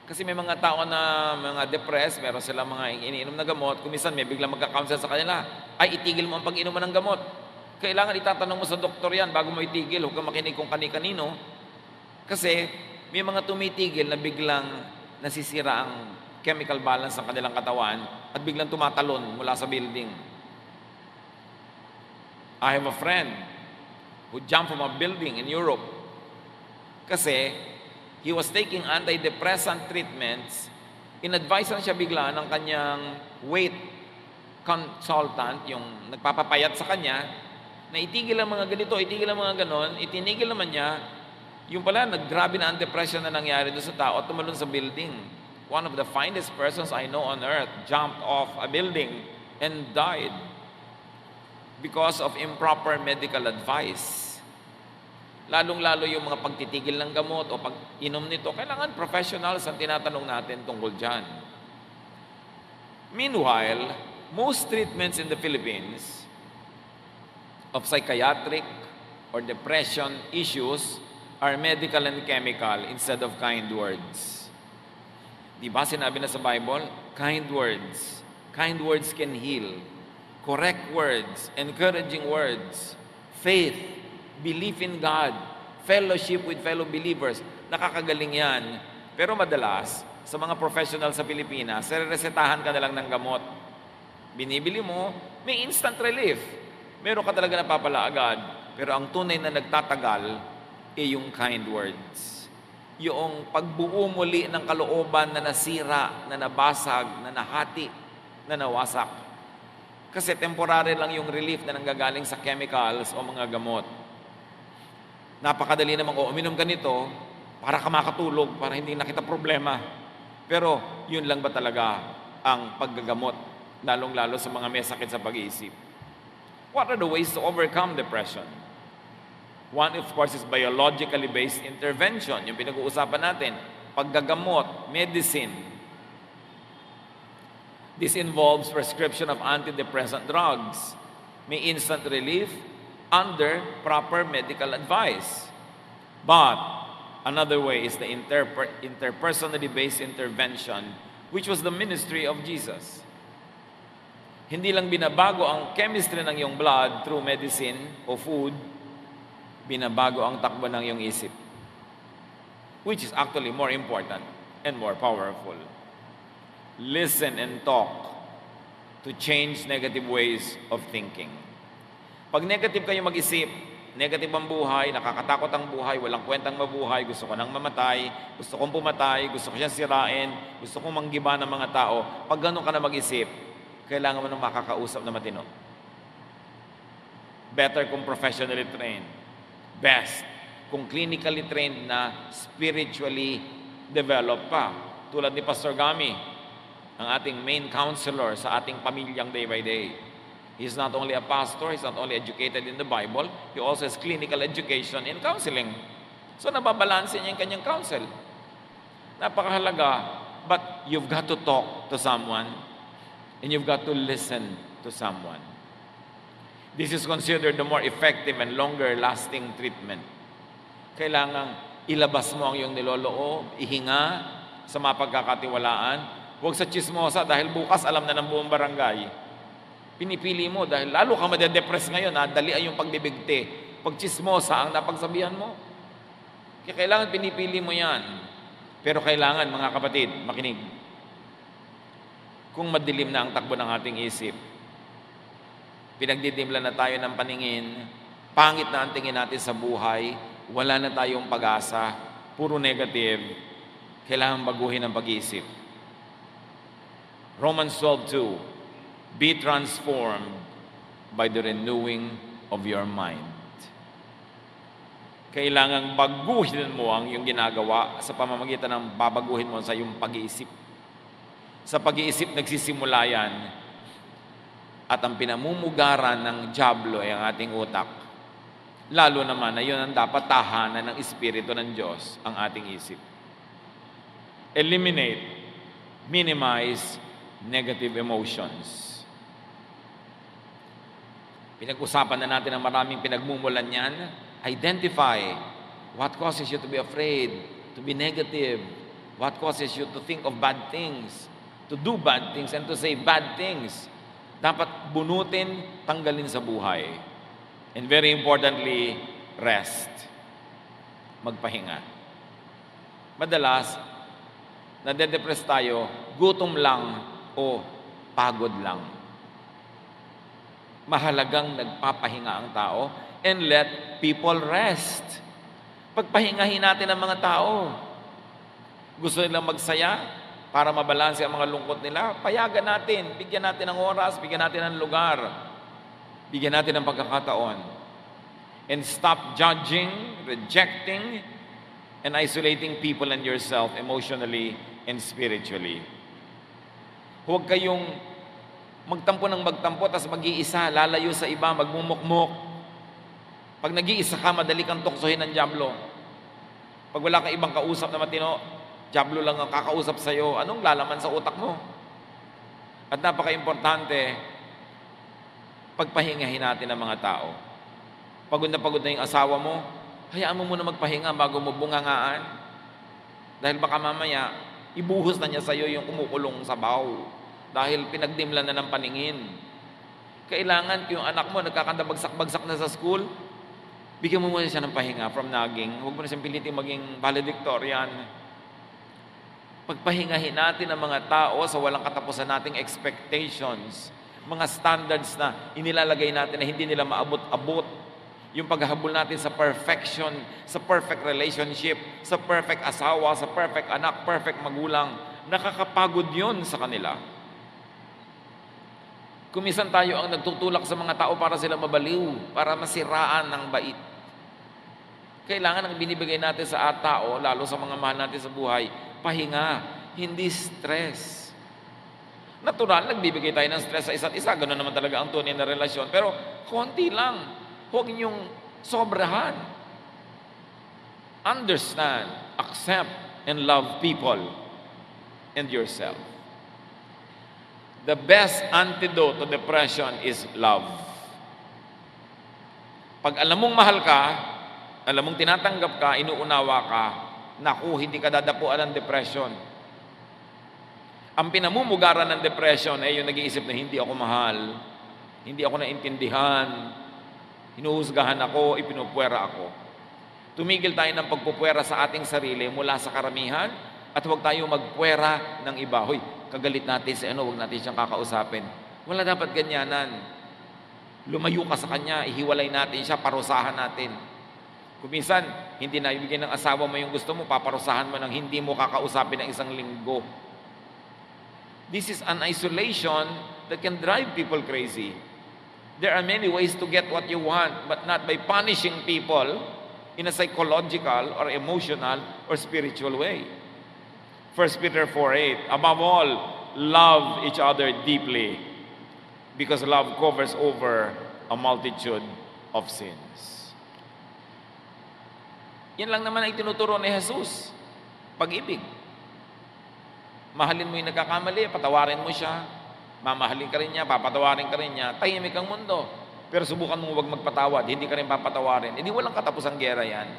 kasi may mga tao na mga depressed, meron silang mga iniinom na gamot, kung minsan may biglang magka-counsel sa kanila, ay itigil mo ang pag-inuman ng gamot. Kailangan itatanong mo sa doktor yan bago mo itigil, huwag kang makinig kung kani-kanino. Kasi may mga tumitigil na biglang nasisira ang chemical balance ng kanilang katawan at biglang tumatalon mula sa building. I have a friend who jumped from a building in Europe kasi he was taking antidepressant treatments. In-advise siya bigla ng kanyang weight consultant, yung nagpapapayat sa kanya, na itigil ang mga ganito, itigil ang mga ganon, itinigil naman niya, yung pala, naggrabe na ang depression na nangyari doon sa tao at tumalon sa building. One of the finest persons I know on earth jumped off a building and died because of improper medical advice. Lalong-lalo yung mga pagtitigil ng gamot o pag-inom nito, kailangan professionals ang tinatanong natin tungkol dyan. Meanwhile, most treatments in the Philippines of psychiatric or depression issues are medical and chemical instead of kind words. Di ba sinabi na sa Bible? Kind words. Kind words can heal. Correct words, encouraging words, faith, belief in God, fellowship with fellow believers. Nakakagaling yan. Pero madalas, sa mga professional sa Pilipinas, resetahan ka na lang ng gamot. Binibili mo, may instant relief. Meron ka talaga napapala agad. Pero ang tunay na nagtatagal ay yung kind words. Yung pagbuo muli ng kalooban na nasira, na nabasag, na nahati, na nawasak. Kasi temporary lang yung relief na nanggagaling sa chemicals o mga gamot. Napakadali namang, uminom ka nito para ka makatulog, para hindi na kita problema. Pero yun lang ba talaga ang paggagamot, lalong-lalo sa mga may sakit sa pag-iisip? What are the ways to overcome depression? One, of course, is biologically based intervention. Yung pinag-uusapan natin, paggagamot, medicine. This involves prescription of antidepressant drugs. May instant relief under proper medical advice. But another way is the interpersonally based intervention, which was the ministry of Jesus. Hindi lang binabago ang chemistry ng iyong blood through medicine o food, binabago ang takbo ng iyong isip, which is actually more important and more powerful. Listen and talk to change negative ways of thinking. Pag negative kayo mag-isip, negative ang buhay, nakakatakot ang buhay, walang kwentang mabuhay, gusto ko nang mamatay, gusto kong pumatay, gusto ko siyang sirain, gusto kong manggiba ng mga tao, pag gano'n ka na mag-isip, kailangan mo ng makakausap na matino. Better kung professionally trained. Best kung clinically trained na spiritually developed pa. Tulad ni Pastor Gami, ang ating main counselor sa ating pamilyang day by day. He's not only a pastor, he's not only educated in the Bible, he also has clinical education in counseling. So nababalansin niya yung kanyang counsel. Napakahalaga, but you've got to talk to someone and you've got to listen to someone. This is considered the more effective and longer-lasting treatment. Kailangang ilabas mo ang iyong niloloob, ihinga sa mapagkakatiwalaan. Huwag sa chismosa dahil bukas alam na ng buong barangay. Pinipili mo dahil lalo ka madedepress ngayon, dalian yung pagbibigti. Pag chismosa ang napagsabihan mo. Kaya kailangan pinipili mo yan. Pero kailangan, mga kapatid, makinig. Kung madilim na ang takbo ng ating isip, pinagdidimlan na tayo ng paningin, pangit na ang tingin natin sa buhay, wala na tayong pag-asa, puro negative, kailangan baguhin ang pag-iisip. Romans 12:2, be transformed by the renewing of your mind. Kailangang baguhin mo ang iyong ginagawa sa pamamagitan ng babaguhin mo sa iyong pag-iisip. Sa pag-iisip nagsisimula yan. At ang pinamumugaran ng dyablo ay ang ating utak. Lalo naman na yun ang dapat tahanan ng Espiritu ng Diyos, ang ating isip. Eliminate, minimize negative emotions. Pinag-usapan na natin ang maraming pinagmumulan yan. Identify what causes you to be afraid, to be negative, what causes you to think of bad things, to do bad things, and to say bad things. Dapat bunutin, tanggalin sa buhay. And very importantly, rest. Magpahinga. Madalas, nade-depress tayo, gutom lang o pagod lang. Mahalagang nagpapahinga ang tao and let people rest. Pagpahingahin natin ang mga tao. Gusto nilang magsaya para mabalanse ang mga lungkot nila, payagan natin, bigyan natin ng oras, bigyan natin ng lugar, bigyan natin ng pagkakataon. And stop judging, rejecting, and isolating people and yourself emotionally and spiritually. Huwag kayong magtampo ng magtampo, tapos mag-iisa, lalayo sa iba, magmumukmuk. Pag nag-iisa ka, madali kang tuksohin ng dyablo. Pag wala kang ibang kausap na matino, dyablo lang ang kakausap sa'yo, anong lalaman sa utak mo? At napaka-importante, pagpahingahin natin ang mga tao. Pagod na yung asawa mo, hayaan mo muna magpahinga bago mo bungangaan. Dahil baka mamaya, ibuhos na niya sa'yo yung kumukulong sabaw. Dahil pinagdimlan na ng paningin. Kailangan yung anak mo nagkakanda bagsak-bagsak na sa school, bigyan mo muna siya ng pahinga from nagging. Huwag mo na siyang pilitin maging valedictorian. Pagpahingahin natin ang mga tao sa walang katapusan nating expectations, mga standards na inilalagay natin na hindi nila maabot-abot. Yung paghahabol natin sa perfection, sa perfect relationship, sa perfect asawa, sa perfect anak, perfect magulang, nakakapagod yun sa kanila. Kumisan tayo ang nagtutulak sa mga tao para sila mabaliw, para masiraan ng bait. Kailangan ang binibigay natin sa tao, lalo sa mga mahal natin sa buhay, pahinga, hindi stress. Natural, nagbibigay tayo ng stress sa isa't isa. Ganoon naman talaga ang tunay na relasyon. Pero konti lang. Huwag niyong sobrahan. Understand, accept, and love people and yourself. The best antidote to depression is love. Pag alam mong mahal ka, alam mong tinatanggap ka, inuunawa ka, naku, hindi ka dadapuan ng depression. Ang pinamumugaran ng depression ay yung nag-iisip na hindi ako mahal, hindi ako naintindihan, hinuhusgahan ako, ipinupwera ako. Tumigil tayo ng pagpupwera sa ating sarili mula sa karamihan at huwag tayo magpwera ng iba. Hoy, kagalit natin si huwag natin siyang kakausapin. Wala dapat ganyanan. Lumayo ka sa kanya, ihiwalay natin siya, parusahan natin. Kung minsan, hindi na ibigay ng asawa mo yung gusto mo, paparusahan mo ng hindi mo kakausapin ng isang linggo. This is an isolation that can drive people crazy. There are many ways to get what you want, but not by punishing people in a psychological or emotional or spiritual way. 1 Peter 4:8, above all, love each other deeply, because love covers over a multitude of sins. Yan lang naman ay tinuturo ni Jesus. Pag-ibig. Mahalin mo yung nagkakamali, patawarin mo siya. Mamahalin ka rin niya, papatawarin ka rin niya. Tahimik ang mundo. Pero subukan mo huwag magpatawad, hindi ka rin papatawarin. Hindi walang katapusang gera yan.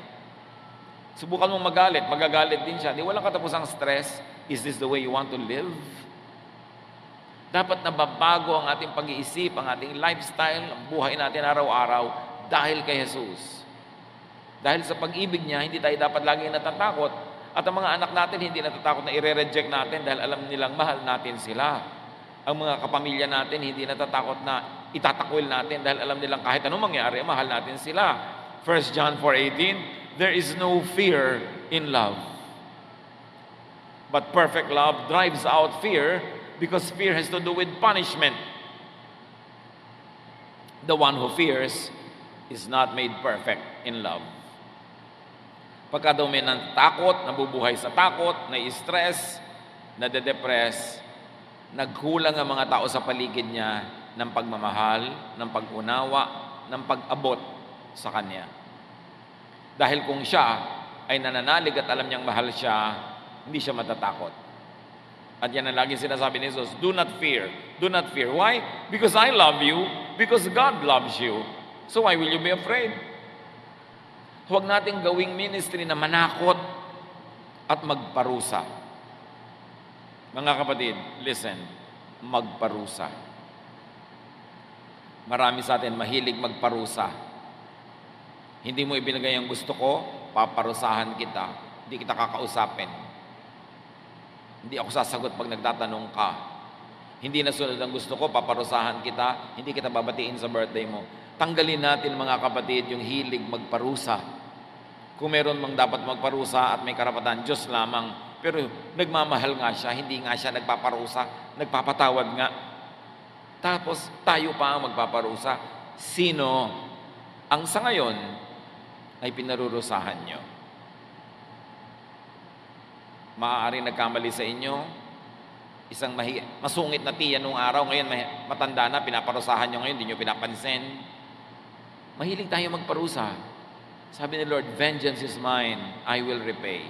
Subukan mo magalit, magagalit din siya. Hindi walang katapusang stress. Is this the way you want to live? Dapat nababago ang ating pag-iisip, ang ating lifestyle, ang buhay natin araw-araw dahil kay Jesus. Dahil sa pag-ibig niya, hindi tayo dapat lagi natatakot. At ang mga anak natin, hindi natatakot na i-reject natin dahil alam nilang mahal natin sila. Ang mga kapamilya natin, hindi natatakot na itatakwil natin dahil alam nilang kahit anong mangyari, mahal natin sila. 1 John 4:18, there is no fear in love. But perfect love drives out fear because fear has to do with punishment. The one who fears is not made perfect in love. Pagka daw may natakot, nabubuhay sa takot, na-stress, nade-depress, nagkulang ang mga tao sa paligid niya ng pagmamahal, ng pag-unawa, ng pag-abot sa kanya. Dahil kung siya ay nananalig at alam niyang mahal siya, hindi siya matatakot. At yan ang lagi sinasabi ni Jesus, do not fear. Do not fear. Why? Because I love you. Because God loves you. So why will you be afraid? Huwag nating gawing ministry na manakot at magparusa. Mga kapatid, listen, magparusa. Marami sa atin mahilig magparusa. Hindi mo ibinigay ang gusto ko, paparusahan kita. Hindi kita kakausapin. Hindi ako sasagot pag nagtatanong ka. Hindi nasunod ang gusto ko, paparusahan kita. Hindi kita babatiin sa birthday mo. Tanggalin natin mga kapatid yung hilig magparusa. Kung meron mang dapat magparusa at may karapatan, Diyos lamang. Pero nagmamahal nga siya, hindi nga siya nagpaparusa, nagpapatawad nga. Tapos tayo pa ang magpaparusa. Sino ang sa ngayon ay pinarurusahan nyo? Maaari nagkamali sa inyo, isang masungit na tiyan nung araw, ngayon matanda na, pinaparusahan nyo ngayon, hindi nyo pinapansin. Mahilig tayo magparusa. Sabi ni Lord, vengeance is mine, I will repay.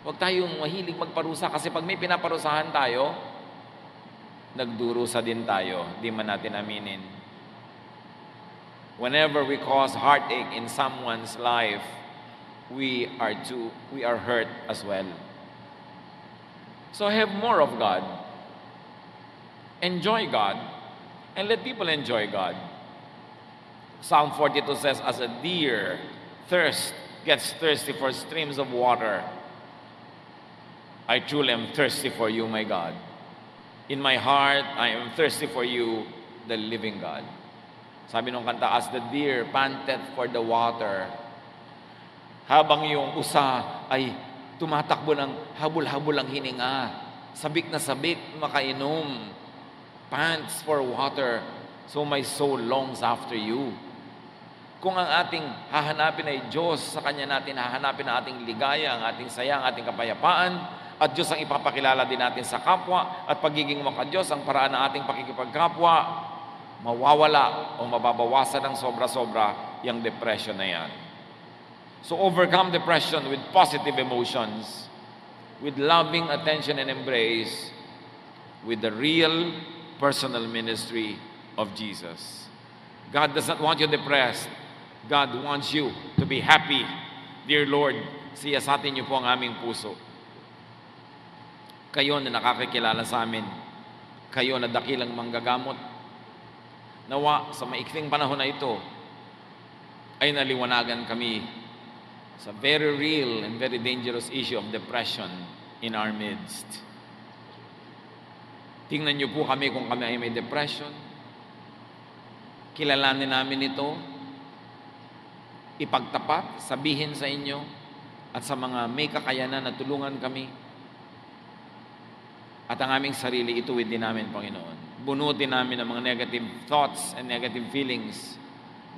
Huwag tayong mahilig magparusa kasi pag may pinaparusahan tayo, nagdurusa din tayo, di man natin aminin. Whenever we cause heartache in someone's life, we are hurt as well. So have more of God. Enjoy God, and let people enjoy God. Psalm 42 says, as a deer gets thirsty for streams of water, I truly am thirsty for you, my God. In my heart, I am thirsty for you, the living God. Sabi nung kanta, as the deer panteth for the water, habang yung usa ay tumatakbo ng habol-habol ang hininga, sabik na sabik makainom, pants for water, so my soul longs after you. Kung ang ating hahanapin ay Diyos, sa Kanya natin hahanapin ang ating ligaya, ang ating saya, ang ating kapayapaan, at Diyos ang ipapakilala din natin sa kapwa, at pagiging maka-Diyos ang paraan ng ating pakikipagkapwa, mawawala o mababawasan ng sobra-sobra yung depression na yan. So overcome depression with positive emotions, with loving attention and embrace, with the real personal ministry of Jesus. God does not want you depressed. God wants you to be happy. Dear Lord, siyasatin niyo po ang aming puso. Kayo na nakakakilala sa amin. Kayo na dakilang manggagamot. Nawa sa maikling panahon na ito ay naliwanagan kami sa very real and very dangerous issue of depression in our midst. Tingnan niyo po kami kung kami ay may depression. Kilalanin namin ito. Ipagtapat, sabihin sa inyo at sa mga may kakayanan na tulungan kami. At ang aming sarili, ituwid din namin, Panginoon. Bunutin namin ang mga negative thoughts and negative feelings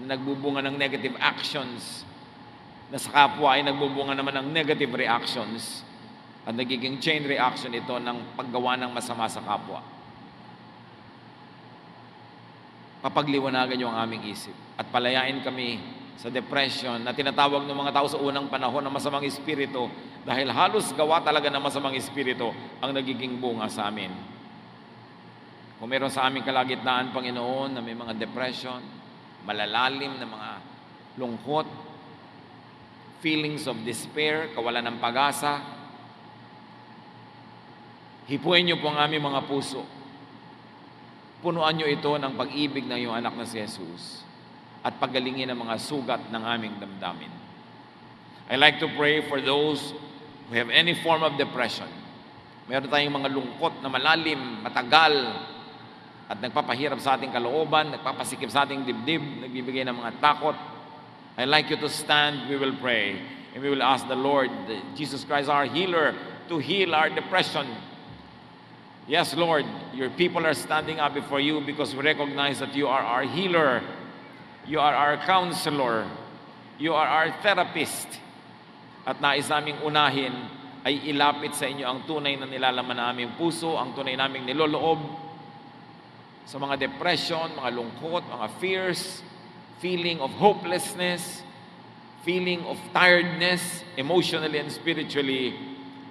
na nagbubunga ng negative actions, na sa kapwa ay nagbubunga naman ng negative reactions at nagiging chain reaction ito ng paggawa ng masama sa kapwa. Papagliwanagan niyo ang aming isip at palayain kami sa depression na tinatawag ng mga tao sa unang panahon na masamang espiritu, dahil halos gawa talaga ng masamang espiritu ang nagiging bunga sa amin. Kung meron sa aming kalagitnaan, Panginoon, na may mga depression, malalalim na mga lungkot, feelings of despair, kawalan ng pag-asa, hipuin niyo po ang aming mga puso. Punuan niyo ito ng pag-ibig ng iyong anak na si Jesus at paggalingin ang mga sugat ng aming damdamin. I like to pray for those who have any form of depression. Meron tayong mga lungkot na malalim, matagal, at nagpapahirap sa ating kalooban, nagpapasikip sa ating dibdib, nagbibigay ng mga takot. I like you to stand, we will pray, and we will ask the Lord, Jesus Christ, our healer, to heal our depression. Yes, Lord, your people are standing up before you because we recognize that you are our healer, you are our counselor, you are our therapist. At nais naming unahin ay ilapit sa inyo ang tunay na nilalaman ng aming puso, ang tunay naming niloloob sa mga depression, mga lungkot, mga fears, feeling of hopelessness, feeling of tiredness, emotionally and spiritually,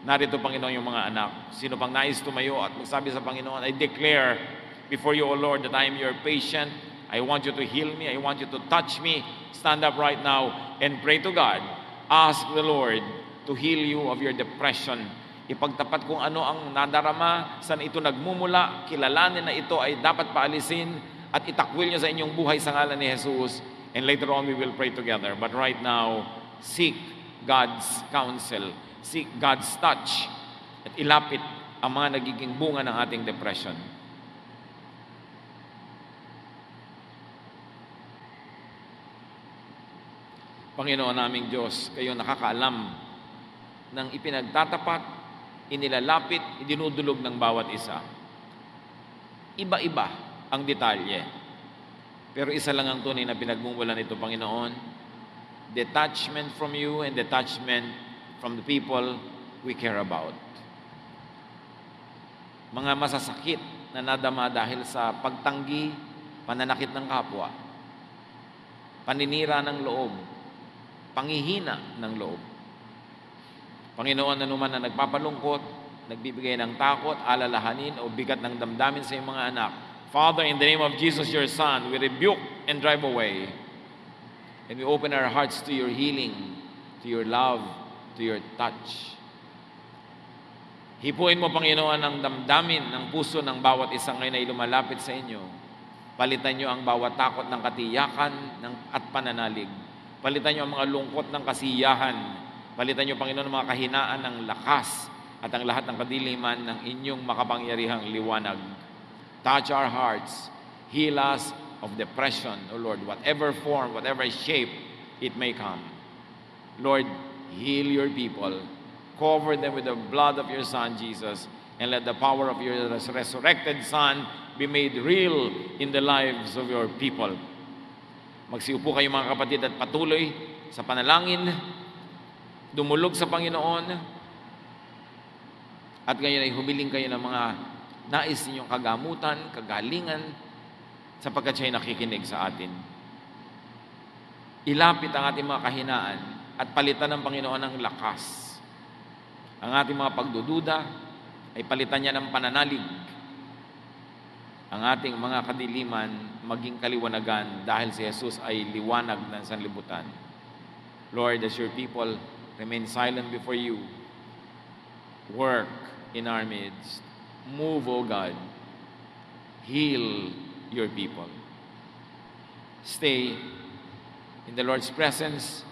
narito, Panginoon, yung mga anak. Sino pang nais tumayo at magsabi sa Panginoon, I declare before you, O Lord, that I am your patient. I want you to heal me. I want you to touch me. Stand up right now and pray to God. Ask the Lord to heal you of your depression. Ipagtapat kung ano ang nadarama, saan ito nagmumula, kilalanin na ito ay dapat paalisin at itakwil niyo sa inyong buhay sa ngalan ni Jesus. And later on, we will pray together. But right now, seek God's counsel. Seek God's touch. At ilapit ang mga nagiging bunga ng ating depression. Panginoon naming Diyos, kayo nakakaalam ng ipinagtatapat, inilalapit, idinudulog ng bawat isa. Iba-iba ang detalye. Pero isa lang ang tunay na pinagmumulan nito, Panginoon. Detachment from you and detachment from the people we care about. Mga masasakit na nadama dahil sa pagtanggi, pananakit ng kapwa, paninira ng loob, panghihina ng loob. Panginoon, anuman na nagpapalungkot, nagbibigay ng takot, alalahanin o bigat ng damdamin sa iyong mga anak, Father, in the name of Jesus, your Son, we rebuke and drive away. And we open our hearts to your healing, to your love, to your touch. Hipuin mo, Panginoon, ang damdamin ng puso ng bawat isang ngayon ay lumalapit sa inyo. Palitan niyo ang bawat takot ng katiyakan at pananalig. Palitan niyo ang mga lungkot ng kasiyahan. Palitan niyo, Panginoon, ang mga kahinaan ng lakas at ang lahat ng kadiliman ng inyong makapangyarihang liwanag. Touch our hearts. Heal us of depression, O Lord, whatever form, whatever shape it may come. Lord, heal your people. Cover them with the blood of your Son, Jesus, and let the power of your resurrected Son be made real in the lives of your people. Magsiupo kayo, mga kapatid, at patuloy sa panalangin, dumulog sa Panginoon, at ngayon ay humiling kayo ng mga nais ninyong kagamutan, kagalingan, sapagkat siya'y nakikinig sa atin. Ilapit ang ating mga kahinaan at palitan ng Panginoon ng lakas. Ang ating mga pagdududa ay palitan niya ng pananalig. Ang ating mga kadiliman maging kaliwanagan dahil si Jesus ay liwanag ng sanlibutan. Lord, as your people remain silent before you, work in our midst. Move, O God. Heal your people. Stay in the Lord's presence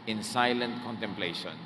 in silent contemplation.